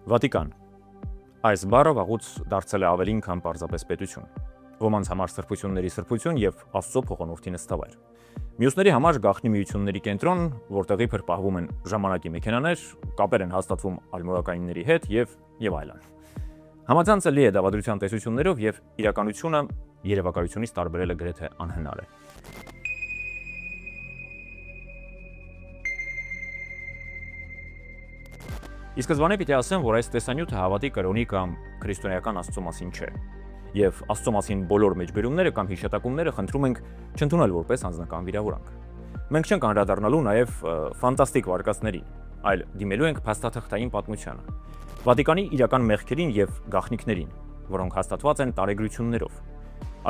Վատիկան։ Այս բառը վաղուց դարձել է ավելին քան պարզապես պետություն։ Ոմանց համար սրբությունների սրբություն եւ Աստծո փոխանորդի նստավայր։ Մյուսների համար գաղտնի միությունների կենտրոն, որտեղ իբր պահվում են ժամանակի մեքենաներ, կապեր են հաստատվում ալմորականիների հետ եւ այլն։ Համացանցը լի է դավադրության տեսություններով եւ իրականությունը երևակայությունից տարբերելը գրեթե անհնար է։ Ի սկզբանե պիտի ասեմ, որ այս տեսանյութը հավատի կրոնի կամ քրիստոնեական Աստծո մասին չէ։ Եվ Աստծո մասին բոլոր մեջբերումները կամ հիշատակումները խնդրում ենք չընդունել որպես անձնական վիրավորանք։ Մենք չենք անդրադառնալու նաև ֆանտաստիկ վարկածներին, այլ դիմելու ենք փաստաթղթային պատմությանը, Վատիկանի իրական մեղքերին եւ գաղտնիքներին, որոնք հաստատված են տարեգրություններով,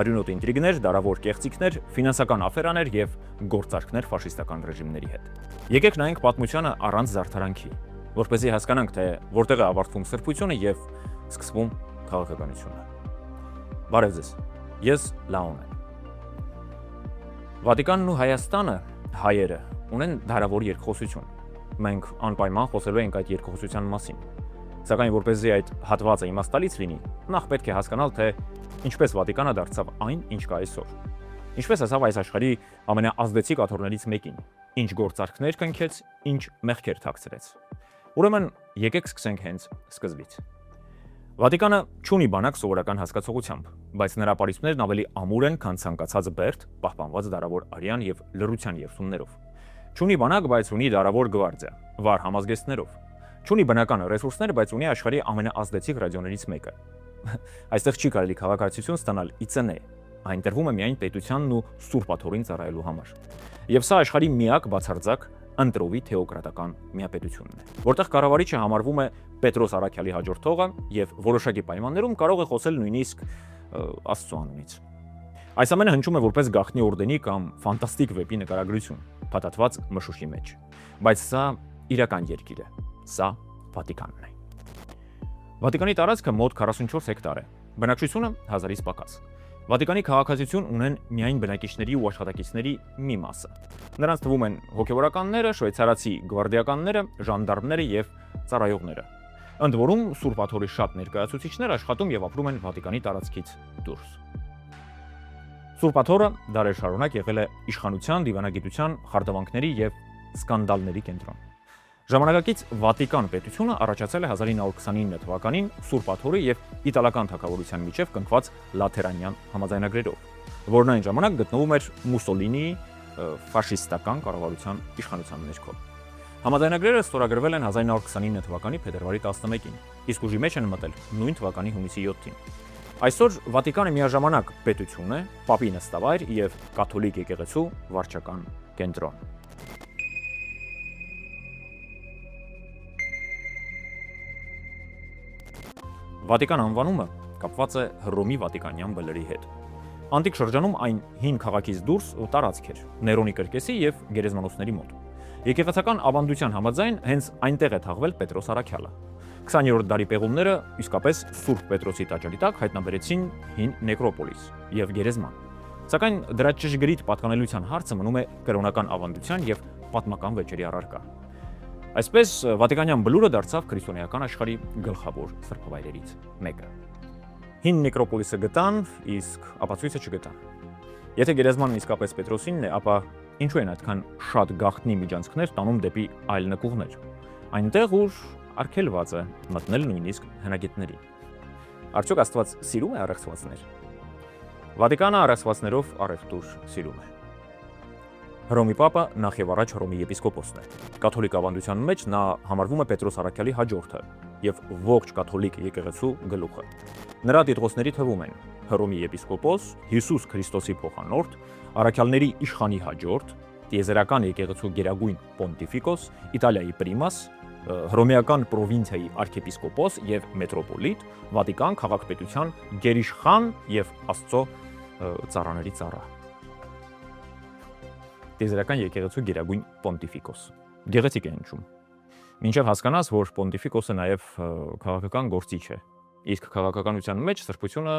արյունոտ ինտրիգներ, դարավոր կեղծիքներ, ֆինանսական աֆերաներ եւ գործարքներ ֆաշիստական ռեժիմների հետ։ Եկեք նայենք պատմությանը առանց զարդարանքի, որպեսզի հասկանանք, թե որտեղ է ավարտվում սրբությունը եւ սկսվում քաղաքականությունը։ Բարև ձեզ։ Ես Լաոն եմ։ Վատիկանն ու Հայաստանը, հայերը, ունեն դարավոր երկխոսություն։ Մենք անպայման խոսելու ենք այդ երկխոսության մասին։ Սակայն որպեսզի այդ հատվածը իմաստալից լինի, նախ պետք է հասկանալ, թե ինչպես Վատիկանը դարձավ այն, ինչ կա այսօր։ Ինչպես ասավ այս աշխարհի ամենաազդեցիկ աթոռներից մեկին, ինչ գործարքներ կնքեց, ինչ մեղքեր թաքցրեց։ Ուրեմն եկեք սկսենք հենց սկզբից։ Վատիկանը չունի բանակ սովորական հասկացողությամբ, բայց նրա պարիսպներն ավելի ամուր են, քան ցանկացած բերդ, պահպանված դարավոր արյան եւ լռության երթումներով։ Չունի բանակ, բայց ունի դարավոր գվարդիա, վառ համազգեստներով։ Չունի բնական ռեսուրսներ, բայց ունի աշխարհի ամենաազդեցիկ ռադիոներից մեկը։ Այստեղ չի կարելի քաղաքացիություն ստանալ ICN, այն տրվում է միայն պետությանն ու Սուրբ Աթոռին ծառայելու համար։ Եվ սա աշխարհի միակ բացարձակ ընտրովի թեոկրատական միապետությունն է, որտեղ կառավարիչը համարվում է Պետրոս Արաքյալի հաջորդողը եւ որոշակի պայմաններում կարող է խոսել նույնիսկ Աստծո անունից։ Այս ամենը հնչում է որպես գաղտնի օրդենի կամ ֆանտաստիկ վեպի նկարագրություն, փաթաթված մշուշի մեջ։ Բայց սա իրական երկիր է, սա Վատիկանն է։ Վատիկանի տարածքը մոտ 44 հեկտար է, բնակչությունը 1000-ից պակաս։ Վատիկանի քաղաքացիություն ունեն միայն բնակիչների ու աշխատակիցների մի մասը։ Նրանց թվում են հոգևորականները, շվեյցարացի գվարդիականները, ժանդարմները եւ ծառայողները։ Ընդ որում Սուրբ Աթոռի շատ ներկայացուցիչներ աշխատում եւ ապրում են Վատիկանի տարածքից դուրս։ Սուրբ Աթոռը դարեր շարունակ եղել է իշխանության, դիվանագիտության, խարդավանքների եւ սկանդալների կենտրոն։ Ժամանակակից Վատիկան պետությունը առաջացել է 1929 թվականին Սուրբ Աթոռի եւ իտալական թագավորության միջև կնքված Լաթերանյան համաձայնագրերով, որն այն ժամանակ գտնվում էր Մուսոլինիի ֆաշիստական կառավարության իշխանության ներքո։ Համաձայնագրերը ստորագրվել են 1929 թվականի փետրվարի 11-ին, իսկ ուժի մեջ են մտել նույն թվականի հունիսի 7-ին։ Այսօր Վատիկանը միաժամանակ պետություն է, պապի նստավայր եւ կաթոլիկ եկեղեցու վարչական կենտրոն։ Վատիկան անվանումը կապված է Հռոմի Վատիկանյան բլրի հետ։ Անտիկ շրջանում այն հին քաղաքից դուրս տարածք էր, Ներոնի կրկեսի եւ գերեզմանոցների մոտ։ Եկեղեցական ավանդության համաձայն հենց այնտեղ է թաղվել Պետրոս Արաքյալը։ 20-րդ դարի պեղումները իսկապես Սուրբ Պետրոսի տաճարի տակ հայտնաբերեցին հին նեկրոպոլիս եւ գերեզման։ Սակայն դրա ճշգրիտ պատկանելիության հարցը մնում է կրոնական ավանդության եւ պատմական վեճերի առարկա։ Այսպես Վատիկանյան բլուրը դարձավ քրիստոնեական աշխարհի գլխավոր սրբավայրերից մեկը։ Հին նեկրոպոլիսը գտան, իսկ ապացույցը չգտան։ Եթե գերեզմանն իսկապես Պետրոսինն է, ապա ինչու են այդքան շատ գաղտնի միջանցքներ տանում դեպի այլ նկուղներ, այնտեղ ուր արգելված է մտնել նույնիսկ հնագետներին։ Արդյոք Աստված սիրում է առեղծվածներ։ Վատիկանը առեղծվածներով առևտուր սիրում է։ Հռոմի Պապը նախ եւ առաջ Հռոմի եպիսկոպոսն է։ Կաթոլիկ ավանդության մեջ նա համարվում է Պետրոս Արաքյալի հաջորդը եւ ողջ կաթոլիկ եկեղեցու գլուխը։ Նրա տիտղոսների թվում են Հռոմի եպիսկոպոս, Հիսուս Քրիստոսի փոխանորդ, Արաքյալների իշխանի հաջորդ, տիեզերական եկեղեցու գերագույն պոնտիֆիկոս, Իտալիայի պրիմաս, Հռոմեական պրովինցիայի արքեպիսկոպոս եւ մետրոպոլիտ, Վատիկան քաղաքպետության գերիշխան եւ Աստծո ծառաների ծառա։ Տիեզերական եկեղեցու գերագույն պոնտիֆիկոս։ Գեղեցիկ է հնչում։ Մինչև հասկանաս, որ պոնտիֆիկոսը նաև քաղաքական գործիչ է, իսկ քաղաքականության մեջ սրբությունը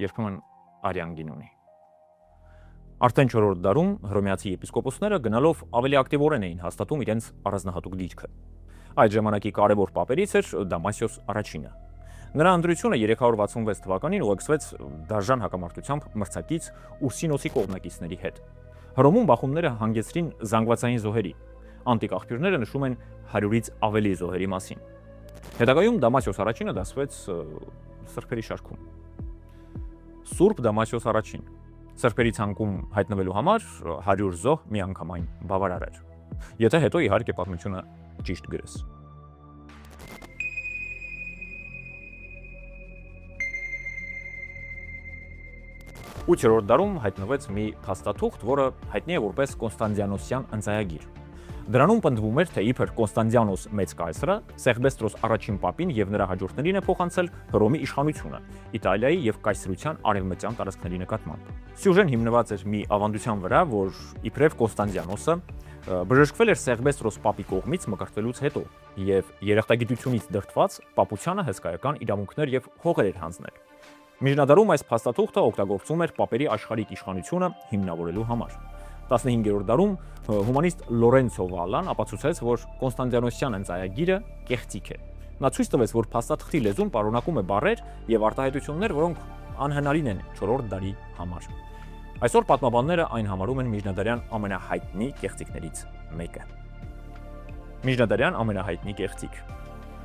երբեմն արյան գին ունի։ Արդեն 4-րդ դարում հռոմեացի եպիսկոպոսները գնալով ավելի ակտիվորեն էին հաստատում իրենց առանձնահատուկ դիրքը։ Այդ ժամանակի կարևոր պապերից էր Դամասիոս առաջինը։ Նրա ընտրությունը 366 թվականին ուղեկցվեց դաժան հակամարտությամբ մրցակից Ուրսինոսի կողմնակիցների հետ։ Հռոմում բախումները հանգեցրին զանգվածային զոհերի։ Անտիկ աղբյուրները նշում են 100-ից ավելի զոհերի մասին։ Հետագայում Դամասիոս առաջինը դասվեց սրբերի շարքում։ Սուրբ Դամասիոս առաջին սրբերի ցանկում հայտնվելու համար 100 զոհ միանգամայն բավարար էր։ Եթե հետո իհարկե պատմությունը ճիշտ գրես։ Ութերորդ դարում հայտնվեց մի փաստաթուղթ, որը հայտնի է որպես Կոնստանտինոսյան ընծայագիր։ Դրանում պնդվում էր, թե իբր Կոնստանտինոս մեծ կայսրը Սեղբեստրոս առաջին պապին եւ նրա հաջորդներին է փոխանցել Հռոմի իշխանությունը Իտալիայի եւ կայսրության արևմտյան տարածքների նկատմամբ։ Սյուժեն հիմնված էր մի ավանդության վրա, որ իբրև Կոնստանտինոսը բժշկվել էր Սեղբեստրոս պապի կողմից մկրտվելուց հետո եւ երախտագիտությունից դրդված պապությանը հսկայական իրավունքներ եւ հողեր էր հանձնել։ Միջնադարում այս փաստաթուղթը օգտագործվում էր պապերի աշխարհիկ իշխանությունը հիմնավորելու համար։ 15-րդ դարում հումանիստ Լորենցո Վալան ապացուցեց, որ Կոնստանտինոսյան ընծայագիրը կեղծիք է։ Նա ցույց տվեց, որ փաստաթղթի լեզուն պարունակում է բառեր եւ արտահայտություններ, որոնք անհնարին են 4-րդ դարի համար։ Այսօր պատմաբանները այն համարում են միջնադարյան ամենահայտնի կեղծիքներից մեկը։ Միջնադարյան ամենահայտնի կեղծիք։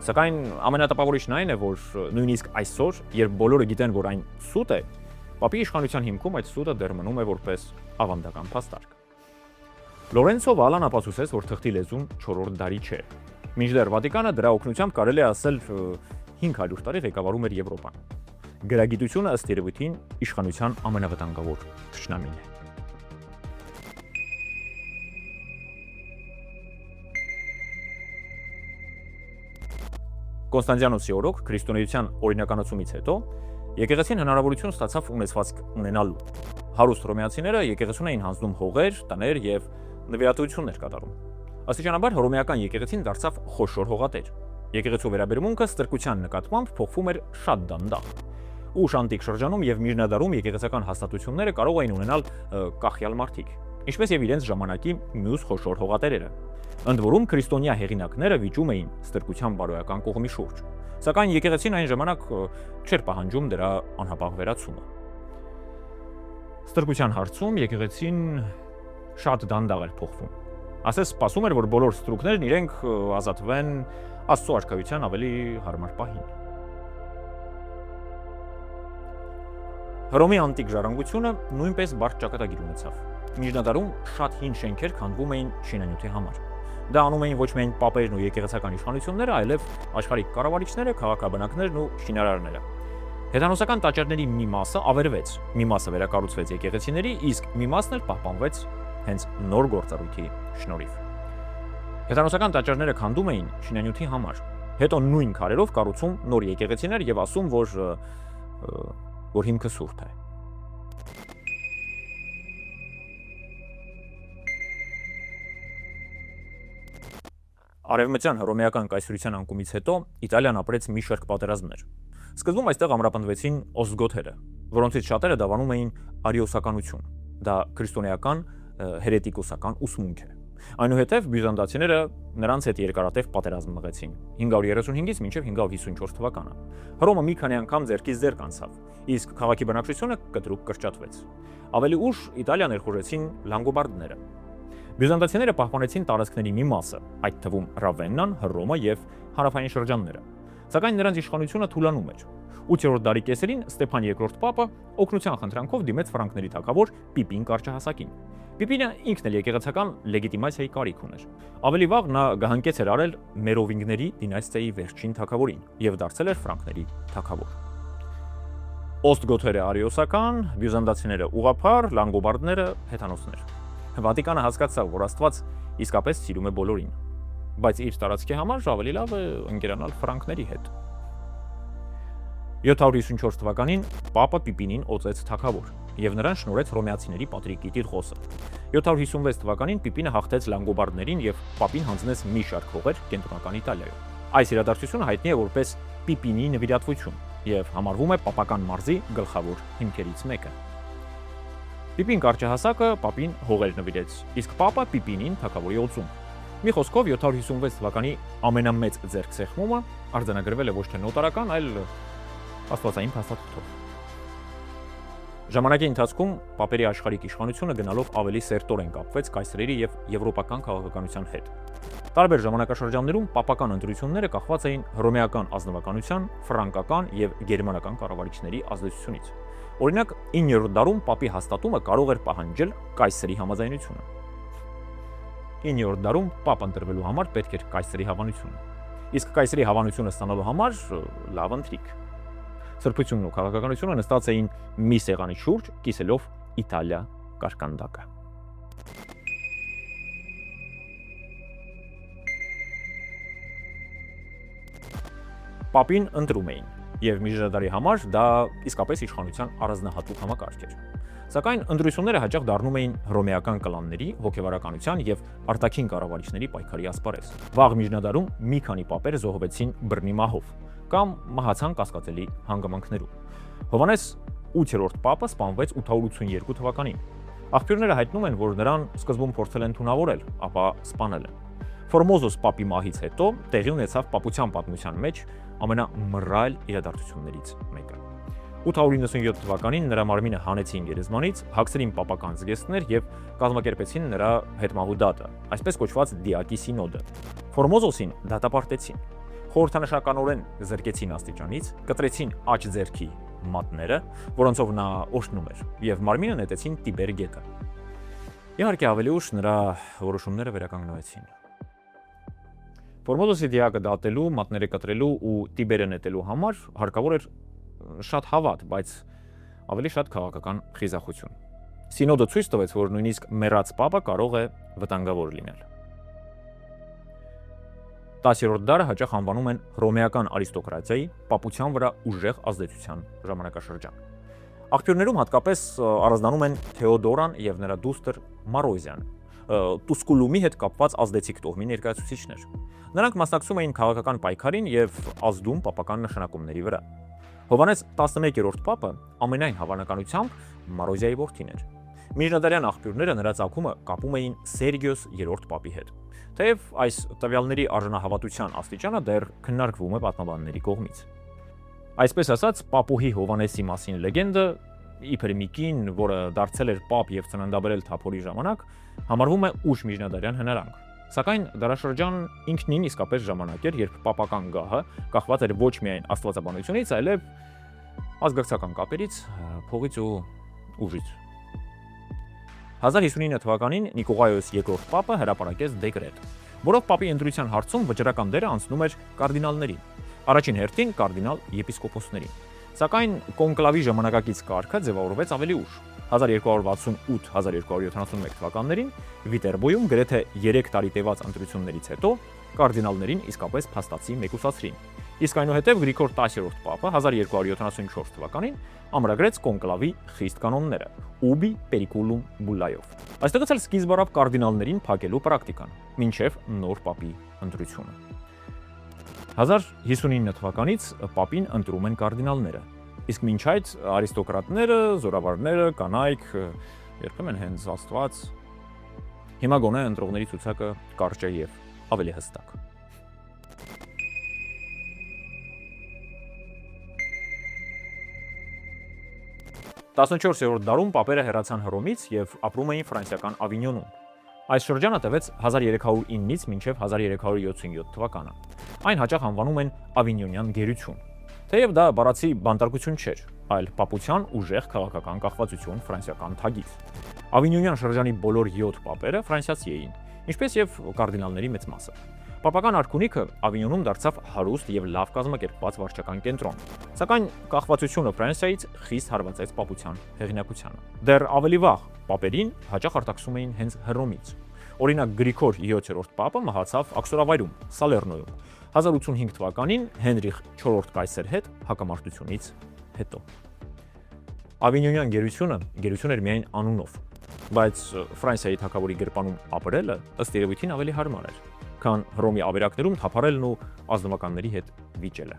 Սակայն ամենատպավորիչն այն է, որ նույնիսկ այսօր, երբ բոլորը գիտեն, որ այն սուտ է, պապի իշխանության հիմքում այդ սուտը դեռ մնում է որպես ավանդական փաստարկ։ Լորենցո Վալան ապացուցեց, որ թղթի լեզուն 4-րդ դարի չէ։ Մինչդեռ Վատիկանը դրա օգնությամբ կարելի է ասել 500 տարի ղեկավարում էր Եվրոպան։ Գրագիտությունը ըստ երևույթին իշխանության ամենավտանգավոր թշնամին է։ Կոնստանտինոսի օրոք քրիստոնեության օրինականացումից հետո եկեղեցին հնարավորություն ստացավ ունեցվածք ունենալու։ Հարուստ հռոմեացիները եկեղեցուն էին հանձնում հողեր, տներ եւ նվիրատվություններ կատարում։ Աստիճանաբար հռոմեական եկեղեցին դարձավ խոշոր հողատեր։ Եկեղեցու վերաբերմունքը ստրկության նկատմամբ փոխվում էր շատ դանդաղ։ Ուշ անտիկ շրջանում եւ միջնադարում եկեղեցական հաստատությունները կարող էին ունենալ կախյալ մարդիկ, ինչպես եւ իրենց ժամանակի մյուս խոշոր հողատերերը։ Ընդ որում քրիստոնյա հեղինակները վիճում էին ստրկության բարոյական կողմի շուրջ, սակայն եկեղեցին այն ժամանակ չէր պահանջում դրա անհապաղ վերացումը։ Ստրկության հարցում եկեղեցին շատ դանդաղ էր փոխվում։ Ասես սպասում էր, որ բոլոր ստրուկներն իրենք ազատվեն Աստծո արքայության ավելի հարմար պահին։ Հռոմի անտիկ ժառանգությունը նույնպես բարդ ճակատագիր ունեցավ։ Միջնադարում շատ հին շենքեր քանդվում էին շինանյութի համար։ Դա անում էին ոչ միայն պապերն ու եկեղեցական իշխանությունները, այլև աշխարհիկ կառավարիչները, քաղաքաբնակներն ու շինարարները։ Հեթանոսական տաճարների մի մասը ավերվեց, մի մասը վերակառուցվեց եկեղեցիների, իսկ մի մասն էլ պահպանվեց հենց նոր գործառույթի շնորհիվ։ Հեթանոսական տաճարները քանդում էին շինանյութի համար։ Հետո նույն քարերով կառուցում նոր եկեղեցիներ եւ ասում, որ հիմքը սուրբ է։ Արևմտյան հռոմեական կայսրության անկումից հետո Իտալիան ապրեց մի շարք պատերազմներ։ Սկզբում այստեղ ամրապնդվեցին օսգոթերը, որոնցից շատերը դավանում էին արիոսականություն։ Դա քրիստոնեական հերետիկոսական ուսմունք է։ Այնուհետև բյուզանդացիները նրանց հետ երկարատև պատերազմ մղեցին 535-ից մինչև 554 թվականը։ Հռոմը մի քանի անգամ ձեռքից ձեռք անցավ, իսկ քաղաքի բնակչությունը կտրուկ կրճատվեց։ Ավելի ուշ Իտալիան ներխուժեցին լանգոբարդները։ Բյուզանդացիները պահպանեցին տարածքների մի մասը, այդ թվում Ռավեննան, Հռոմը եւ հարավային շրջանները։ Սակայն նրանց իշխանությունը թուլանում էր։ 8-րդ դարի կեսերին Ստեփան II պապը օգնության խնդրանքով դիմեց ֆրանկների թագավոր Պիպին կարճահասակին։ Պիպինը ինքն էլ եկեղեցական լեգիտիմացիայի կարիք ուներ։ Ավելի վաղ նա գահանկեց էր արել Մերովինգների դինաստիայի վերջին թագավորին եւ դարձել էր ֆրանկների թագավոր։ Օստգոթերը արիոսական, բյուզանդացիները ուղղափառ, լանգոբարդները հեթանոսներ։ Վատիկանը հասկացավ, որ Աստված իսկապես սիրում է բոլորին, բայց իր տարածքի համար ավելի լավ է ընկերանալ ֆրանկների հետ։ 754 թվականին Պապը Պիպինին օծեց թագավոր եւ նրան շնորհեց հռոմեացիների պատրիկի տիտղոսը։ 756 թվականին Պիպինը հաղթեց լանգոբարդներին եւ Պապին հանձնեց մի շարք հողեր կենտրոնական Իտալիայում։ Այս իրադարձությունը հայտնի է որպես Պիպինի նվիրատվություն եւ համարվում է պապական մարզի գլխավոր հիմքերից մեկը։ Պիպին կարճահասակը Պապին հողեր նվիրեց, իսկ Պապը Պիպինին թագավորի օծում։ Մի խոսքով 756 թվականի ամենամեծ ձեռքսեղմումը արձանագրվել է ոչ թե նոտարական, այլ աստվածային փաստաթղթով։ Ժամանակի ընթացքում պապերի աշխարհիկ իշխանությունը գնալով ավելի սերտորեն կապվեց կայսրերի եւ եվրոպական քաղաքականության հետ։ Տարբեր ժամանակաշրջաններում պապական ընտրությունները կախված էին հռոմեական ազնվականության, ֆրանկական եւ գերմանական կառավարիչների ազդեցությունից։ Օրինակ, 9-րդ դարում պապի հաստատումը կարող էր պահանջել կայսրի համաձայնությունը։ 9-րդ դարում պապ ընտրվելու համար պետք էր կայսրի հավանությունը։ Իսկ կայսրի հավանությունը ստանալու համար լավ ընթրիք։ Սրբությունն ու քաղաքականությունը նստած էին մի սեղանի շուրջ, կիսելով Իտալիա կարկանդակը։ Պապին ընտրում էին, եւ միջնադարի համար դա իսկապես իշխանության առանձնահատուկ համակարգ էր։ Սակայն ընտրությունները հաճախ դառնում էին հռոմեական կլանների, հոգևորականության եւ արտաքին կառավարիչների պայքարի ասպարեզ։ Վաղ միջնադարում մի քանի պապեր զոհվեցին բռնի մահով կամ մահացան կասկածելի հանգամանքներում։ Հովհաննես 8-րդ պապը սպանվեց 882 թվականին։ Աղբյուրները հայտնում են, որ նրան սկզբում փորձել են թունավորել, ապա սպանել են։ Ֆորմոզոս պապի մահից հետո տեղի ունեցավ պապության պատմության մեջ ամենամռայլ իրադարձություններից մեկը։ 897 թվականին նրա մարմինը հանեցին գերեզմանից, հագցրին պապական զգեստներ եւ կազմակերպեցին նրա հետմահու դատը, այսպես կոչված Դիակի սինոդը։ Ֆորմոզոսին դատապարտեցին։ Խորհրդանշականորեն զրկեցին աստիճանից, կտրեցին աջ ձեռքի մատները, որոնցով նա օշնում էր, եւ մարմինը նետեցին Տիբեր գետը։ Իհարկե ավելի ուշ նրա որոշումները վերականգնվեցին։ Ֆորմոզոսի դիակը դատելու, մատները կտրելու ու Տիբերը նետելու համար հարկավոր էր շատ հավատ, բայց ավելի շատ քաղաքական խիզախություն։ Սինոդը ցույց տվեց, որ նույնիսկ մեռած պապը կարող է վտանգավոր լինել։ 10-րդ դարը հաճախ անվանում են հռոմեական արիստոկրատիայի պապության վրա ուժեղ ազդեցության ժամանակաշրջան։ Աղբյուրներում հատկապես առանձնանում են Թեոդորան եւ նրա դուստր Մարոզիան, Տուսկուլումի հետ կապված ազդեցիկ տոհմի ներկայացուցիչներ։ Նրանք մասնակցում էին քաղաքական պայքարին եւ ազդում պապական նշանակումների վրա։ Հովհաննես 11-րդ պապը ամենայն հավանականությամբ Մարոզիայի որդին էր։ Միջնադարյան աղբյուրները նրա ծագումը կապում էին Սերգիոս 3-րդ պապի հետ։ Թեև այս տվյալների արժանահավատության աստիճանը դեռ քննարկվում է պատմաբանների կողմից։ Այսպես ասած, պապուհի Հովհաննեսի մասին լեգենդը, իբր մի կին, որը դարձել էր պապ եւ ծննդաբերել թափորի ժամանակ, համարվում է ուշ միջնադարյան հնարանք։ Սակայն դարաշրջան ինքնին իսկապես ժամանակ էր, երբ պապական գահը կախված էր ոչ միայն աստվածաբանությունից, այլև ազգակցական կապերից, փողից ու ուժից։ 1059 թվականին Նիկողայոս II պապը հրապարակեց դեկրետ, որով պապի ընտրության հարցում վճռական դերը անցնում էր կարդինալներին, առաջին հերթին կարդինալ եպիսկոպոսներին։ Սակայն կոնկլավի ժամանակակից կարգը ձևավորվեց ավելի ուշ։ 1268-1271 թվականներին Վիտերբոյում գրեթե 3 տարի տևած ընտրություններից հետո կարդինալներին իսկապես փաստացի մեկուսացրին։ Իսկ այնուհետև Գրիգոր 10-րդ պապը 1274 թվականին ամրագրեց կոնկլավի խիստ կանոնները՝ ուբի պերիկուլում բուլլայով։ Այստեղից էլ սկիզբ առավ կարդինալներին փակելու պրակտիկան, մինչև նոր պապի ընտրությունը։ 1059 թվականից պապին ընտրում են կարդինալները, իսկ մինչ այդ արիստոկրատները, զորավարները, կանայք, երբեմն հենց Աստված։ Հիմա գոնե ընտրողների ցուցակը կարճ է եւ ավելի հստակ։ 14-րդ դարում պապերը հեռացան Հռոմից եւ ապրում էին ֆրանսիական Ավինյոնում։ Այս շրջանը տևեց 1309-ից մինչև 1377 թվականը։ Այն հաճախ անվանում են Ավինյոնյան գերություն։ Թեև դա բառացի բանտարկություն չէր, այլ պապության ուժեղ քաղաքական կախվածություն ֆրանսիական թագից։ Ավինյոնյան շրջանի բոլոր 7 պապերը ֆրանսիացի էին, ինչպես եւ կարդինալների մեծ մասը։ Պապական արքունիքը Ավինյոնում դարձավ հարուստ եւ լավ կազմակերպված վարչական կենտրոն, սակայն կախվածությունը Ֆրանսիայից խիստ հարվածեց պապության հեղինակությանը։ Դեռ ավելի վաղ պապերին հաճախ արտաքսում էին հենց Հռոմից։ Օրինակ Գրիգոր 7-րդ պապը մահացավ Աքսորավայրում, Սալեռնոյում, 1085 թվականին Հենրիխ IV կայսեր հետ հակամարտությունից հետո։ Ավինյոնյան գերություն էր միայն անունով, բայց Ֆրանսիայի թագավորի գրպանում ապրելը ըստ երևույթին ավելի հարմար էր, քան Հռոմի ավերակներում թափառելն ու ազնվականների հետ վիճելը։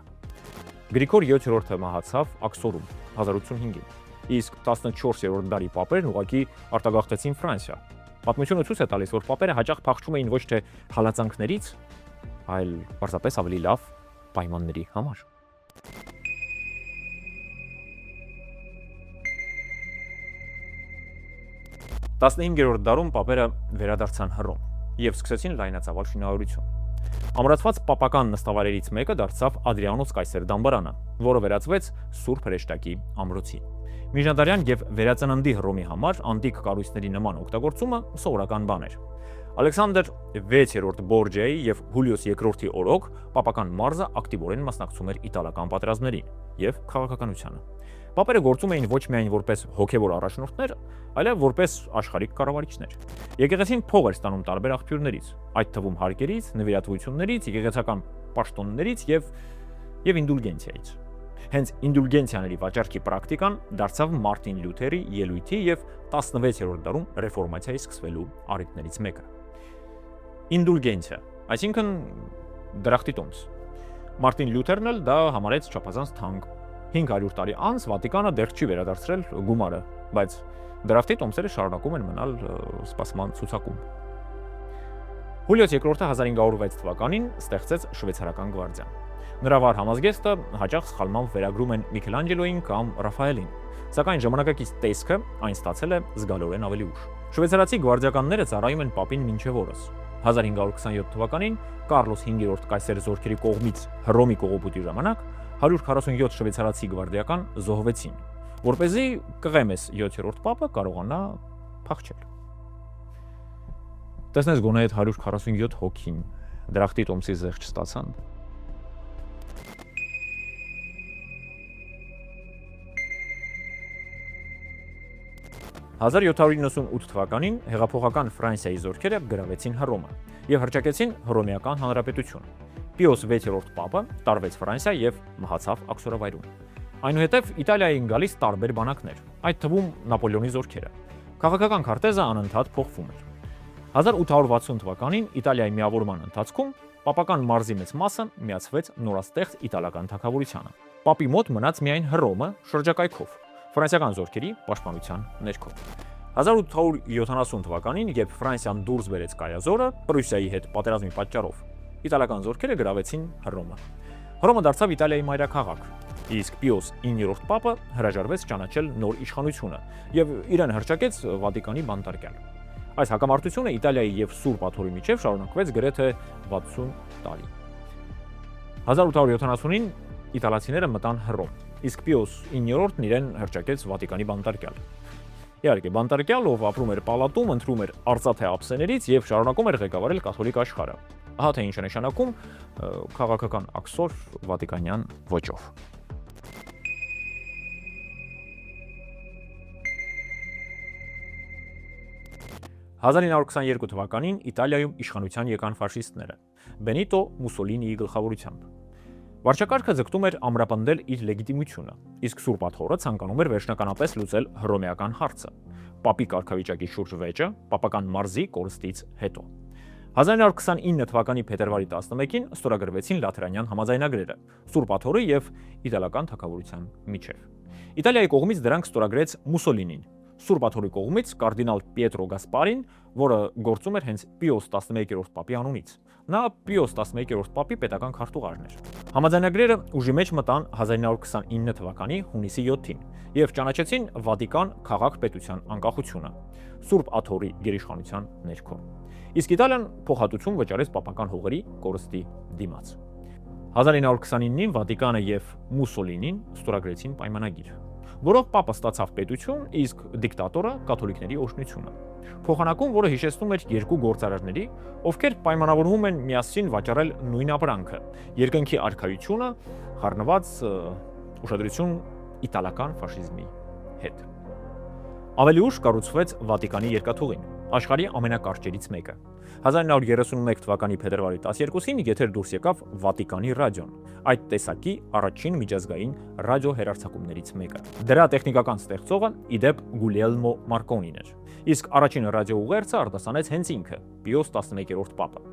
Գրիգոր 7-րդը մահացավ Աքսորում 1085-ին, իսկ 14-րդ դարի պապերն ուղղակի արտագաղթեցին Ֆրանսիա։ Պատմությունը ցույց է տալիս, որ պապերը հաճախ փախչում էին ոչ թե հալածանքներից, այլ պարզապես ավելի լավ պայմանների համար։ 15-րդ դարում պապերը վերադարձան Հռոմ եւ սկսեցին լայնածավալ շինարարություն։ Ամրացված պապական նստավայրերից մեկը դարձավ Ադրիանոս կայսեր դամբարանը, որը վերածվեց Սուրբ Հրեշտակի ամրոցի։ Միջնադարյան եւ վերածննդի Հռոմի համար անտիկ կառույցների նման օգտագործումը սովորական բան էր։ Ալեքսանդր 6-րդ Բորջեի եւ Հուլիոս 2-րդի օրոք պապական մարզը ակտիվորեն մասնակցում էր իտալական պատերազմներին եւ քաղաքականությանը։ Պապերը գործում էին ոչ միայն որպես հոգևոր առաջնորդներ, այլև որպես աշխարհիկ կառավարիչներ։ Եկեղեցին փող էր ստանում տարբեր աղբյուրներից, այդ թվում հարկերից, նվիրատվություններից, եկեղեցական պաշտոններից եւ ինդուլգենցիայից։ Հենց ինդուլգենցիաների վաճառքի պրակտիկան դարձավ Մարտին Լյութերի ելույթի եւ 16-րդ դարում ռեֆորմացիայի սկսվելու առիթներից մեկը։ Ինդուլգենցիա, այսինքն դրախտի տոմս։ Մարտին Լյութերն էլ դա համարեց չափազանց թանկ։ 500 տարի անց Վատիկանը դեռ չի վերադարձրել գումարը, բայց դրախտի տոմսերը շարունակում են մնալ սպասման ցուցակում։ Հուլիոս 2-րդը 1506 թվականին ստեղծեց շվեյցարական գվարդիան։ Նրա վար համազգեստը հաճախ սխալմամբ վերագրում են Միքելանջելոին կամ Ռաֆայելին, սակայն ժամանակակից տեսքը այն ստացել է զգալորեն ավելի ուշ։ Շվեյցարացի գվարդիականները ծառայում են պապին մինչև օրս։ 1527 թվականին Կարլոս 5-րդ կայսեր զորքերի կողմից Հռոմի կողոպուտի ժամանակ 147 շվեյցարացի գվարդիական զոհվեցին, որպեսզի Կղեմես 7-րդ պապը կարողանա փախչել։ Տեսնես գոնե այդ 147 հոգին դրախտի տոմսի զեղչ չստացան։ «1798 թվականին հեղափոխական Ֆրանսիայի զորքերը գրավեցին Հռոմը եւ հռչակեցին Հռոմեական հանրապետություն։ Պիոս 6-րդ պապը տարվեց Ֆրանսիա եւ մահացավ աքսորավայրում։ Այնուհետև Իտալիային գալիս տարբեր բանակներ, այդ թվում Նապոլեոնի զորքերը։ Քաղաքական քարտեզը անընդհատ փոխվում էր։ 1860 թվականին Իտալիայի միավորման ընթացքում պապական մարզի մեծ մասը միացվեց նորաստեղծ իտալական թագավորությանը։ Պապի մոտ մնաց միայն Հռոմը շրջակայքով, ֆրանսիական զորքերի պաշտպանության ներքո։ 1870 թվականին, երբ Ֆրանսիան դուրս բերեց Կայազորը Պրուսիայի հետ պատերազմի պատճառով, իտալական զորքերը գրավեցին Հռոմը։ Հռոմը դարձավ Իտալիայի մայրաքաղաք, իսկ Պիոս 9-րդ պապը հրաժարվեց ճանաչել նոր իշխանությունը եւ իրեն հռչակեց Վատիկանի բանտարկյալ։ Այս հակամարտությունը Իտալիայի եւ Սուրբ Աթոռի միջև շարունակվեց գրեթե 60 տարի։ 1870-ին իտալացիները մտան Հռոմ, իսկ Պիոս 9-րդն իրեն հռչակեց Վատիկանի բանտարկյալ։ Իհարկե, բանտարկյալ, ով ապրում էր պալատում, ընտրում էր արծաթե ափսեներից եւ շարունակում էր ղեկավարել կաթոլիկ աշխարհը։ Ահա թե ինչ է նշանակում քաղաքական աքսոր վատիկանյան ոճով։ «1922 թվականին Իտալիայում իշխանության եկան ֆաշիստները Բենիտո Մուսոլինիի գլխավորությամբ։ Վարչակարգը ձգտում էր ամրապնդել իր լեգիտիմությունը, իսկ Սուրբ Աթոռը ցանկանում էր վերջնականապես լուծել հռոմեական հարցը՝ պապի կարգավիճակի շուրջ վեճը պապական մարզի կորստից հետո։ 1929 թվականի փետրվարի 11-ին ստորագրվեցին Լաթերանյան համաձայնագրերը Սուրբ Աթոռի եւ իտալական թագավորության միջև։ Իտալիայի կողմից դրանք ստորագրեց Մուսոլինին, Սուրբ Աթոռի կողմից կարդինալ Պիետրո Գասպարին, որը գործում էր հենց Պիոս 11-րդ պապի անունից։ Նա Պիոս 11-րդ պապի պետական քարտուղարն էր։ Համաձայնագրերը ուժի մեջ մտան 1929 թվականի հունիսի 7-ին եւ ճանաչեցին Վատիկան քաղաք-պետության անկախությունը Սուրբ Աթոռի գերիշխանության ներքո։ Իսկ Իտալիան փոխհատուցում վճարեց պապական հողերի կորստի դիմաց։ 1929-ին Վատիկանը եւ Մուսոլինին ստորագրեցին պայմանագիր, որով պապը ստացավ պետություն, իսկ դիկտատորը կաթոլիկների օշնությունը։ Փոխանակում, որը հիշեցնում էր երկու գործարարների, ովքեր պայմանավորվում են միասին վաճառել նույն ապրանքը՝ երկնքի արքայությունը, խառնված ուշադրություն իտալական ֆաշիզմի հետ։ Ավելի ուշ կառուցվեց Վատիկանի երկաթուղին, աշխարհի ամենակարճերից մեկը։ 1931 թվականի փետրվարի 12-ին եթեր դուրս եկավ Վատիկանի ռադիոն, այդ տեսակի առաջին միջազգային ռադիոհեռարձակումներից մեկը։ Դրա տեխնիկական ստեղծողը իդեպ Գուլիելմո Մարկոնին էր, իսկ առաջին ռադիոուղերձը արտասանեց հենց ինքը՝ Պիոս 11-րդ պապը։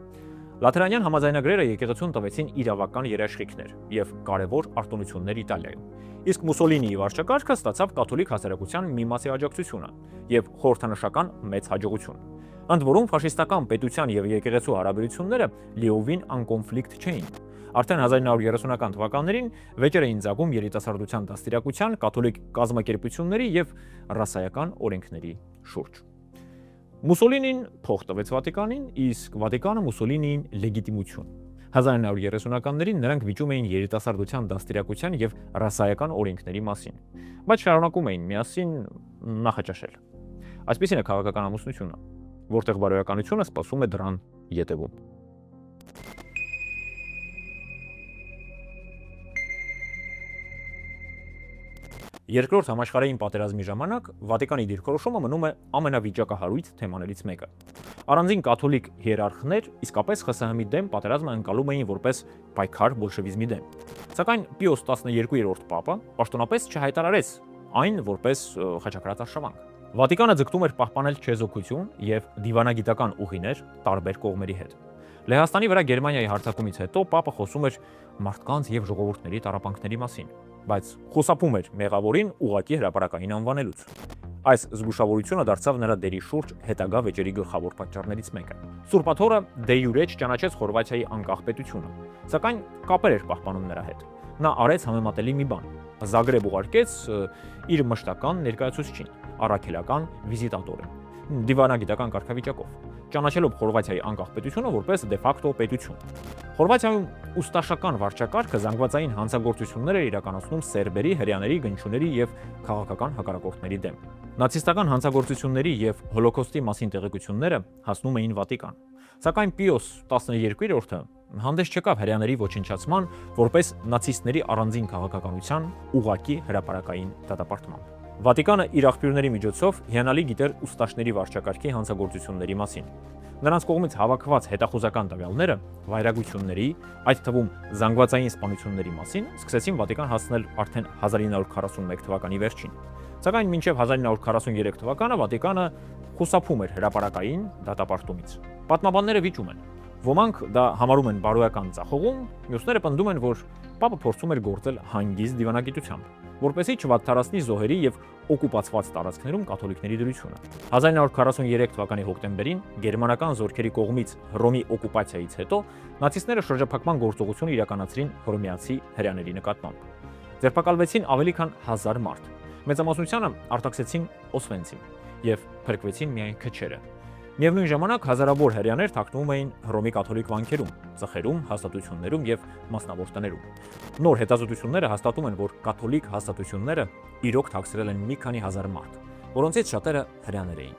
Լաթերանյան համաձայնագրերը եկեղեցուն տվեցին իրավական երաշխիքներ եւ կարևոր արտոնություններ Իտալիայում, իսկ Մուսոլինիի վարչակարգը ստացավ կաթոլիկ հասարակության մի մասի աջակցությունը եւ խորհրդանշական մեծ հաջողություն։ Ընդ որում ֆաշիստական պետության եւ եկեղեցու հարաբերությունները լիովին անկոնֆլիկտ չէին։ Արդեն 1930-ական թվականներին վեճեր էին ծագում երիտասարդության դաստիարակության, կաթոլիկ կազմակերպությունների եւ ռասայական օրենքների շուրջ։ Մուսոլինին փող տվեց Վատիկանին, իսկ Վատիկանը Մուսոլինիին լեգիտիմություն։ 1930-ականներին նրանք վիճում էին երիտասարդության դաստիարակության եւ ռասայական օրենքների մասին, բայց շարունակում էին միասին նախաճաշել։ Այսպեսին է քաղաքական ամուսնությունը, որտեղ բարոյականությունը սպասում է դրան ետևում։ Երկրորդ համաշխարհային պատերազմի ժամանակ Վատիկանի դիրքորոշումը մնում է ամենավիճակահարույց թեմաներից մեկը։ Առանձին կաթոլիկ հիերարխներ իսկապես ԽՍՀՄ-ի դեմ պատերազմը ընկալում էին որպես պայքար բոլշևիզմի դեմ։ Սակայն Պիոս 12-րդ պապը պաշտոնապես չհայտարարեց այն որպես խաչակրաց արշավանք։ Վատիկանը ձգտում էր պահպանել չեզոքություն եւ դիվանագիտական ուղիներ տարբեր կողմերի հետ։ Լեհաստանի վրա Գերմանիայի հարձակումից հետո պապը խոսում էր մարդկանց եւ ժողովուրդների տառապանքների մասին, բայց խուսափում էր մեղավորին ուղղակի հրապարակային անվանելուց։ Այս զգուշավորությունը դարձավ նրա դերի շուրջ հետագա վեճերի գլխավոր պատճառներից մեկը։ Սուրբաթորը դե յուրե չճանաչեց Խորվաթիայի անկախ պետությունը, սակայն կապեր էր պահպանում նրա հետ։ Նա արեց համեմատելի մի բան։ Զագրեբ ուղարկեց իր մշտական ներկայացուցչին, առաքելական վիզիտատորին, դիվանագիտական կարգավիճակով, ճանաչելով Խորվաթիայի անկախ պետությունը որպես դե ֆակտո պետություն։ Խորվաթիայում ուստաշական վարչակարգը զանգվածային հանցագործություններ էր իրականացնում սերբերի, հրեաների, գնչուների եւ քաղաքական հակառակորդների դեմ։ Նացիստական հանցագործությունների եւ հոլոկոստի մասին տեղեկությունները հասնում էին Վատիկան։ Սակայն Պիոս 12-րդը հանդես չեկավ հրեաների ոչնչացման որպես նացիստների առանձին քաղաքականության ուղղակի հրապարակային դատապարտմամբ։ Վատիկանը իր աղբյուրների միջոցով հիանալի գիտեր ուստաշների վարչակարգի հանցագործությունների մասին։ Նրանց կողմից հավաքված հետախուզական տվյալները վայրագությունների, այդ թվում զանգվածային սպանությունների մասին սկսեցին Վատիկան հասնել արդեն 1941 թվականի վերջին։ Սակայն մինչև 1943 թվականը Վատիկանը խուսափում էր հրապարակային դատապարտումից։ Պատմաբանները վիճում են։ Ոմանք դա համարում են բարոյական ծախողում, մյուսները պնդում են, որ պապը փորձում էր գործել հանգիստ դիվանագիտությամբ, որպեսզի չվատթարացնի զոհերի եւ օկուպացված տարածքներում կաթոլիկների դրությունը։ 1943 թվականի հոկտեմբերին գերմանական զորքերի կողմից Հռոմի օկուպացիայից հետո նացիստները շրջափակման գործողություն իրականացրին հռոմեացի հրեաների նկատմամբ։ Ձերբակալվեցին ավելի քան 1000 մարդ։ Մեծամասնությանը արտաքսեցին Օսվենցիմ եւ փրկվեցին միայն քչերը։ Միևնույն ժամանակ հազարավոր հրեաներ թաքնվում էին Հռոմի կաթոլիկ վանքերում, ծխերում, հաստատություններում եւ մասնավոր տներում։ Նոր հետազոտությունները հաստատում են, որ կաթոլիկ հաստատությունները իրոք թաքցրել են մի քանի հազար մարդ, որոնցից շատերը հրեաներ էին։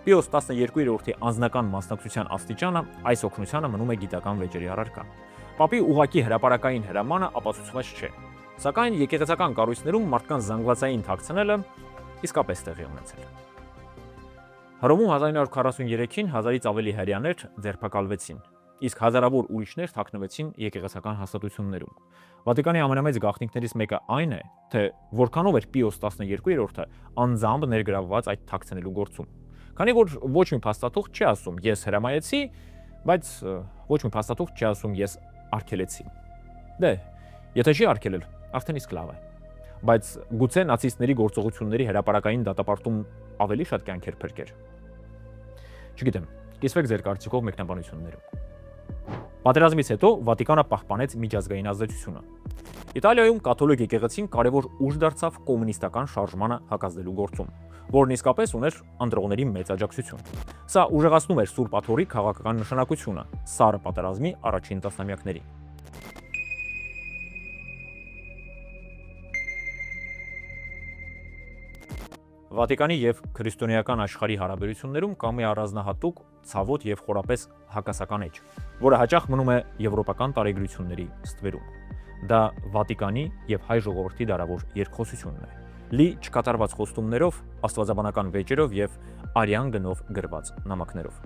Պիոս 12-րդի անձնական մասնակցության աստիճանը այս օգնությանը մնում է գիտական վեճերի առարկա։ Պապի ուղղակի հրապարակային հրամանը ապացուցված չէ, սակայն եկեղեցական կառույցներում մարդկանց զանգվածային թաքցնելը իսկապես տեղի ունեցել։ Հռոմում 1943-ին 1000-ից ավելի հրեաներ ձերբակալվեցին, իսկ հազարավոր ուրիշներ թաքնվեցին եկեղեցական հաստատություններում։ Վատիկանի ամենամեծ գաղտնիքներից մեկը այն է, թե որքանով էր Պիոս 12-րդը անձամբ ներգրավված այդ թաքցնելու գործում։ Քանի որ ոչ մի փաստաթուղթ չի ասում ես հրամայեցի, բայց ոչ մի փաստաթուղթ չի ասում ես արգելեցի։ Դե, եթե չի արգելել, արդեն իսկ լավ է։ Բայց գուցե նացիստների գործողությունների հրապարակային դատապարտում ավելի շատ կյանքեր փրկեր։ Չգիտեմ, կիսվեք ձեր կարծիքով մեկնաբանություններում։ Պատերազմից հետո Վատիկանը պահպանեց միջազգային ազդեցությունը։ Իտալիայում կաթոլիկ եկեղեցին կարևոր ուժ դարձավ կոմունիստական շարժմանը հակազդելու գործում, որն իսկապես ուներ ընտրողների մեծ աջակցություն։ Սա ուժեղացնում էր Սուրբ Աթոռի քաղաքական նշանակությունը սառը պատերազմի առաջին տասնամյակներին։ Վատիկանի եւ քրիստոնեական աշխարհի հարաբերություններում կա մի առանձնահատուկ, ցավոտ եւ խորապես հակասական էջ, որը հաճախ մնում է եվրոպական տարեգրությունների ստվերում։ Դա Վատիկանի եւ հայ ժողովրդի դարավոր երկխոսությունն է, լի չկատարված խոստումներով, աստվածաբանական վեճերով եւ արյան գնով գրված նամակներով։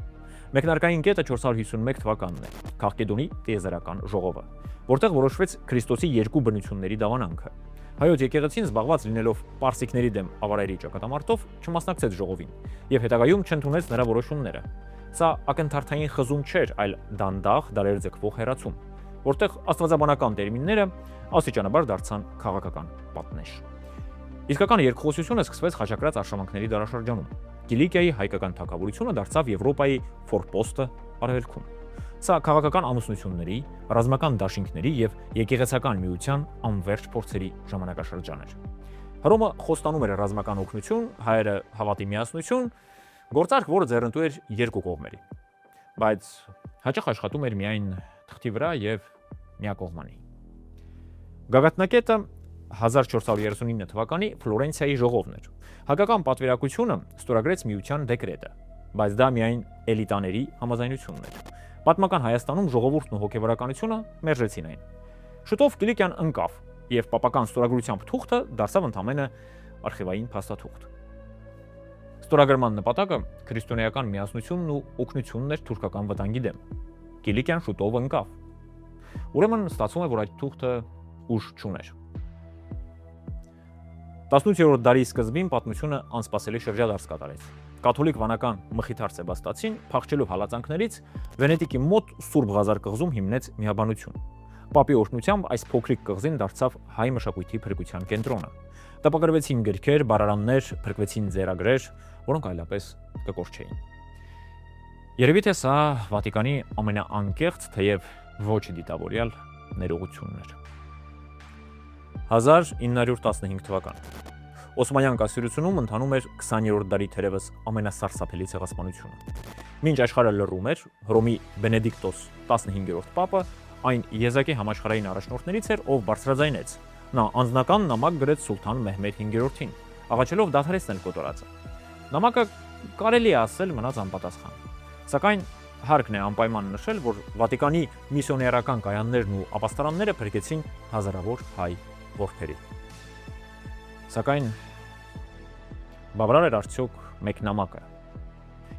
Մեկնարկային կետը 451 թվականն է, Քաղկեդոնի տիեզերական ժողովը, որտեղ որոշվեց Քրիստոսի երկու բնությունների դավանանքը։ Հայոց եկեղեցին զբաղված լինելով պարսիկների դեմ ավարայրի ճակատամարտով չմասնակցեց ժողովին եւ հետագայում չընդունեց նրա որոշումները։ Սա ակնթարթային խզում չէր, այլ դանդաղ դարեր ձգվող հեռացում, որտեղ աստվածաբանական տերմինները աստիճանաբար դարձան քաղաքական պատնեշ։ Իսկական երկխոսությունը սկսվեց խաչակրաց արշավանքների դարաշրջանում։ Կիլիկիայի հայկական թագավորությունը դարձավ Եվրոպայի ֆորպոստը արևելքում։ Սա քաղաքական ամուսնությունների, ռազմական դաշինքների եւ եկեղեցական միության անվերջ փորձերի ժամանակաշրջան էր։ Հռոմը խոստանում էր ռազմական օգնություն, հայերը հավատի միասնություն, գործարք, որը ձեռնտու էր երկու կողմերի, բայց հաճախ աշխատում էր միայն թղթի վրա եւ միակողմանի։ Գագաթնակետը 1439 թվականի Ֆլորենցիայի ժողովն էր։ Հակական պատվիրակությունը ստորագրեց միության դեկրետը, բայց դա միայն էլիտաների համաձայնությունն էր։ Պատմական Հայաստանում ժողովուրդն ու հոգևորականությունը մերժեցին այն։ Շուտով Կիլիկիան ընկավ, եւ պապական ստորագրությամբ թուղթը դարձավ ընդամենը արխիվային փաստաթուղթ։ Ստորագրման նպատակը քրիստոնեական միասնությունն ու օգնությունն էր թուրքական վտանգի դեմ։ Կիլիկիան շուտով ընկավ։ Ուրեմն ստացվում է, որ այդ թուղթը ուժ չուներ։ 18-րդ դարի սկզբին պատմությունը անսպասելի շրջադարձ կատարեց։ Կաթոլիկ վանական Մխիթար Սեբաստացին, փախչելով հալածանքներից, Վենետիկի մոտ Սուրբ Ղազար կղզում հիմնեց միաբանություն։ Պապի օրհնությամբ այս փոքրիկ կղզին դարձավ հայ մշակույթի փրկության կենտրոնը։ Տպագրվեցին գրքեր, բարարաններ, փրկվեցին ձեռագրեր, որոնք այլապես կկորչեին։ Երևի թե սա Վատիկանի ամենաանկեղծ, թեև ոչ դիտավորյալ ներողությունն էր։ 1915 թվական։ Օսմանյան կայսրությունում ընթանում էր 20-րդ դարի թերևս ամենասարսափելի ցեղասպանությունը։ Մինչ աշխարհը լռում էր, Հռոմի Բենեդիկտոս 15-րդ պապը այն եզակի համաշխարհային առաջնորդներից էր, ով բարձրաձայնեց։ Նա անձնական նամակ գրեց սուլթան Մեհմեդ 5-րդին, աղաչելով դադարեցնել կոտորածը։ Նամակը կարելի է ասել մնաց անպատասխան։ Սակայն հարկն է անպայման նշել, որ Վատիկանի միսիոներական կայաններն ու ապաստարանները փրկեցին հազարավոր հայ որբերի։ Սակայն բավարար էր արդյոք մեկ նամակը,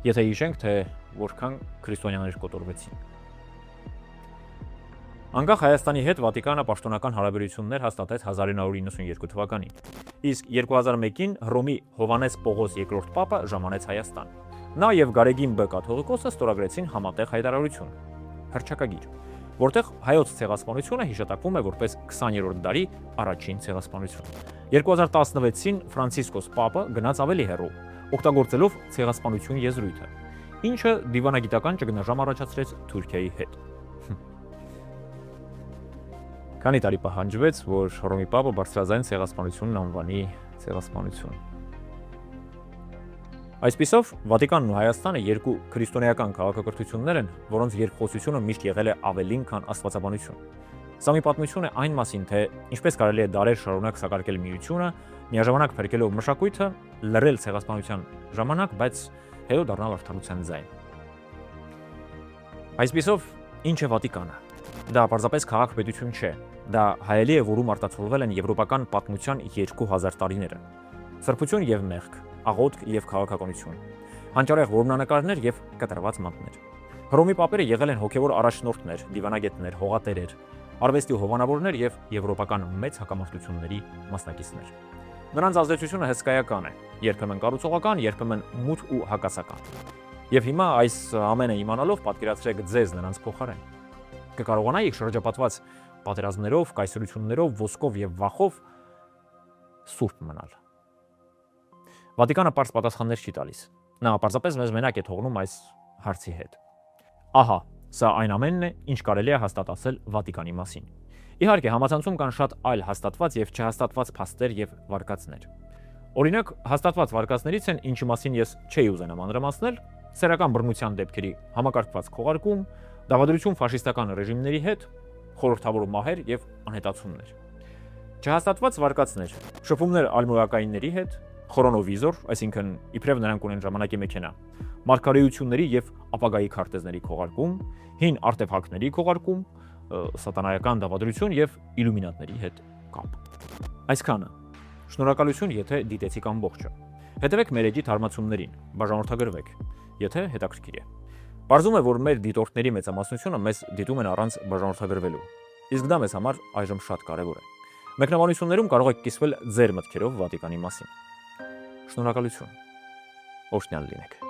եթե հիշենք, թե որքան քրիստոնյաներ կոտորվեցին։ Անկախ Հայաստանի հետ Վատիկանը պաշտոնական հարաբերություններ հաստատեց 1992 թվականին, իսկ 2001-ին Հռոմի Հովանես Պողոս II պապը ժամանեց Հայաստան։ Նա եւ Գարեգին B կաթողիկոսը ստորագրեցին համատեղ հայտարարություն, հռչակագիր, որտեղ հայոց ցեղասպանությունը հիշատակվում է որպես 20-րդ դարի առաջին ցեղասպանություն։ 2016-ին Ֆրանցիսկոս պապը գնաց ավելի հեռու, օգտագործելով ցեղասպանություն եզրույթը, ինչը դիվանագիտական ճգնաժամ առաջացրեց Թուրքիայի հետ։ Քանի տարի պահանջվեց, որ Հռոմի պապը բարձրաձայն ցեղասպանությունն անվանի ցեղասպանություն։ Այսպիսով, Վատիկանն ու Հայաստանը երկու քրիստոնեական քաղաքակրթություններ են, որոնց երկխոսությունը միշտ եղել է ավելին, քան աստվածաբանություն։ Սա մի պատմություն է այն մասին, թե ինչպես կարելի է դարեր շարունակ սակարկել միությունը, միաժամանակ փրկելով մշակույթը, լռել ցեղասպանության ժամանակ, բայց հետո դառնալ արդարության ձայն։ Այսպիսով, ինչ է Վատիկանը։ Դա պարզապես քաղաք-պետություն չէ, դա հայելի է, որում արտացոլվել են եվրոպական պատմության 2000 տարիները։ Սրբություն եւ մեղք, աղոթք եւ քաղաքականություն, հանճարեղ որմնանկարներ եւ կտրված մատներ։ Հռոմի պապերը եղել են հոգեվոր առաջնորդներ, դիվանագետներ, հողատերեր, արվեստի հովանավորներ եւ եվրոպական մեծ հակամարտությունների մասնակիցներ։ Նրանց ազդեցությունը հսկայական է, երբեմն կառուցողական, երբեմն մութ ու հակասական։ Եվ հիմա այս ամենը իմանալով պատկերացրեք ձեզ նրանց փոխարեն։ Կկարողանայիք շրջապատված պատերազմներով, կայսրություններով, ոսկով եւ վախով սուրբ մնալ։ Վատիկանը պարզ պատասխաններ չի տալիս։ Նա պարզապես մեզ մենակ է թողնում այս հարցի հետ։ Ահա, սա այն ամենն է, ինչ կարելի է հաստատել Վատիկանի մասին։ Իհարկե, համացանցում կան շատ այլ հաստատված եւ չհաստատված փաստեր եւ վարկածներ։ Օրինակ, հաստատված վարկածներից են, ինչի մասին ես չէի ուզենա մանրամասնել, սեռական բռնության դեպքերի համակարգված քողարկում, դավադրություն ֆաշիստական ռեժիմների հետ, խորհրդավոր մահեր եւ անհետացումներ։ Չհաստատված վարկածներ, շփումներ ալմոյակայինների հետ, խրոնովիզոր, այսինքն իբրև նրանք ունեն ժամանակի մեքենա, մարգարեությունների եւ ապագայի քարտեզների քողարկում, հին արտեֆակտների քողարկում, սատանայական դավադրություն եւ իլումինատների հետ կապ։ Այսքանը։ Շնորհակալություն, եթե դիտեցիք ամբողջը։ Հետևեք մեր էջի թարմացումներին, բաժանորդագրվեք, եթե հետաքրքիր է։ Պարզում է, որ մեր դիտորդների մեծամասնությունը մեզ դիտում են առանց բաժանորդագրվելու, իսկ դա մեզ համար այժմ շատ կարևոր է։ Մեկնաբանություններում կարող եք կիսվել ձեր մտքերով Վատիկանի մասին։ Շնորհակալություն։ Օրհնյալ լինեք։